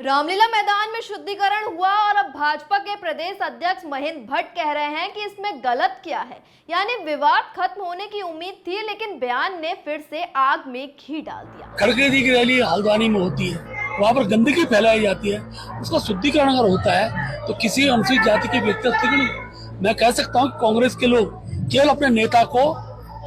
रामलीला मैदान में शुद्धिकरण हुआ और अब भाजपा के प्रदेश अध्यक्ष महेंद्र भट्ट कह रहे हैं कि इसमें गलत क्या है। यानी विवाद खत्म होने की उम्मीद थी, लेकिन बयान ने फिर से आग में घी डाल दिया। खड़गे जी की रैली हल्द्वानी में होती है, वहाँ पर गंदगी फैलाई जाती है, उसका शुद्धिकरण अगर होता है तो किसी अनुसूचित जाति के व्यक्ति मैं कह सकता हूँ कांग्रेस के लोग केवल अपने नेता को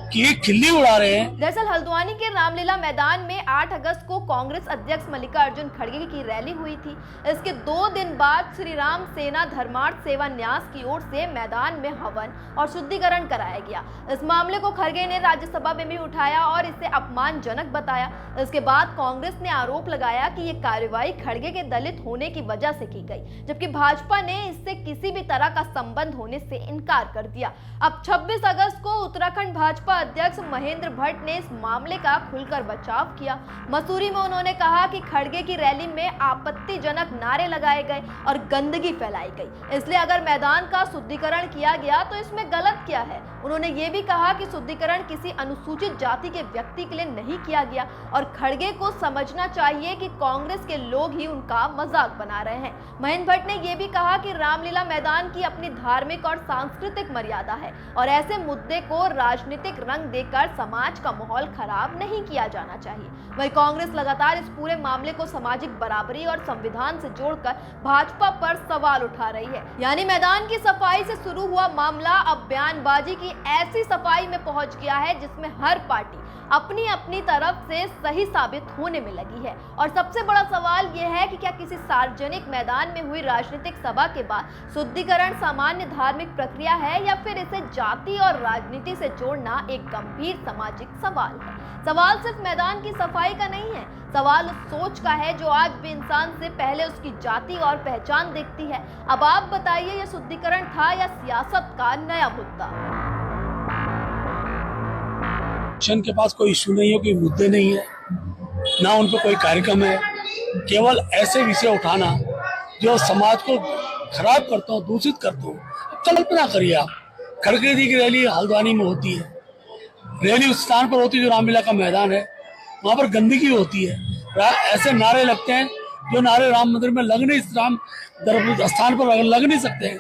की खिल्ली उड़ा रहे हैं। दरअसल हल्द्वानी के रामलीला मैदान में 8 अगस्त को कांग्रेस अध्यक्ष मल्लिकार्जुन खड़गे की रैली हुई थी। इसके 2 दिन बाद श्री राम सेना धर्मार्थ सेवा न्यास की ओर से मैदान में हवन और शुद्धिकरण कराया गया। इस मामले को खड़गे ने राज्यसभा में भी उठाया और इसे अपमानजनक बताया। इसके बाद कांग्रेस ने आरोप लगाया कि ये कार्रवाई खड़गे के दलित होने की वजह से की गई, जबकि भाजपा ने इससे किसी भी तरह का संबंध होने से इनकार कर दिया। अब 26 अगस्त को उत्तराखंड भाजपा अध्यक्ष महेंद्र भट्ट ने इस मामले का खुलकर बचाव किया। मसूरी में उन्होंने कहा कि खड़गे की रैली में आपत्तिजनक नारे लगाए गए और गंदगी फैलाई गई, इसलिए अगर मैदान का शुद्धिकरण किया गया तो इसमें गलत क्या है। उन्होंने ये भी कहा कि शुद्धिकरण किसी अनुसूचित जाति के व्यक्ति के लिए नहीं किया गया और खड़गे को समझना चाहिए कि कांग्रेस के लोग ही उनका मजाक बना रहे हैं। महेंद्र भट्ट ने यह भी कहा कि रामलीला मैदान की अपनी धार्मिक और सांस्कृतिक मर्यादा है और ऐसे मुद्दे को राजनीतिक रंग देकर समाज का माहौल खराब नहीं किया जाना चाहिए। वहीं कांग्रेस लगातार इस पूरे मामले को सामाजिक बराबरी और संविधान से जोड़कर भाजपा पर सवाल उठा रही है। यानी मैदान की सफाई से शुरू हुआ मामला अब बयानबाजी की ऐसी सफाई में पहुंच गया है जिसमें हर पार्टी अपनी अपनी तरफ से सही साबित होने में लगी है। और सबसे बड़ा सवाल यह है कि क्या किसी सार्वजनिक मैदान में हुई राजनीतिक सभा के बाद शुद्धिकरण सामान्य धार्मिक प्रक्रिया है या फिर इसे जाति और राजनीति से जोड़ना एक गंभीर सामाजिक सवाल है। सवाल सिर्फ मैदान की सफाई का नहीं है, सवाल उस सोच का है जो आज भी इंसान से पहले उसकी जाति और पहचान देखती है। अब आप बताइए, यह शुद्धिकरण था या सियासत का नया मुद्दा? के पास कोई इशू नहीं है, कोई मुद्दे नहीं है, ना उन पर कोई कार्यक्रम है। केवल ऐसे विषय उठाना जो समाज को खराब करता हूँ, दूषित करता हूँ। कल्पना करिए आप, खड़गे जी की रैली हल्द्वानी में होती है, रैली उस स्थान पर होती है जो रामलीला का मैदान है, वहाँ पर गंदगी होती है, ऐसे नारे लगते हैं जो नारे राम मंदिर में लग नहीं, राम स्थान पर लग नहीं सकते हैं,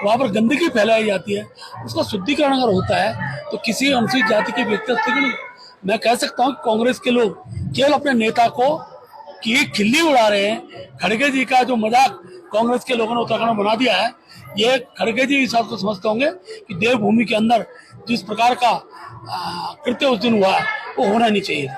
वहाँ पर गंदगी फैलाई जाती है। उसका शुद्धिकरण अगर होता है तो किसी अनुसूचित जाति के व्यक्ति मैं कह सकता हूँ कांग्रेस के लोग केवल अपने नेता को की खिल्ली उड़ा रहे हैं। खड़गे जी का जो मजाक कांग्रेस के लोगों ने उत्तराखंड में बना दिया है, ये खड़गे जी इस बात को समझते होंगे कि देवभूमि के अंदर जिस प्रकार का कृत्य उस दिन हुआ है वो होना नहीं चाहिए था।